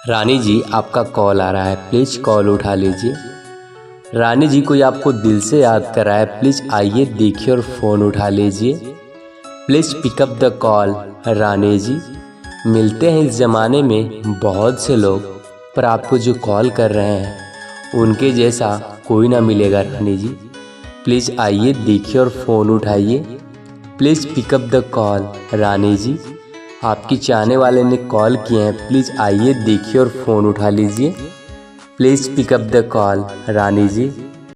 रानी जी, आपका कॉल आ रहा है, प्लीज़ कॉल उठा लीजिए। रानी जी, कोई आपको दिल से याद कर रहा है, प्लीज़ आइए देखिए और फ़ोन उठा लीजिए। Please pick up the call Rani जी। मिलते हैं इस ज़माने में बहुत से लोग, पर आपको जो कॉल कर रहे हैं उनके जैसा कोई ना मिलेगा रानी जी। प्लीज़ आइए देखिए और फ़ोन उठाइए। Please pick up the call Rani जी। आपकी चाहने वाले ने कॉल किए हैं, प्लीज़ आइए देखिए और फ़ोन उठा लीजिए। Please pick up the call Rani ji.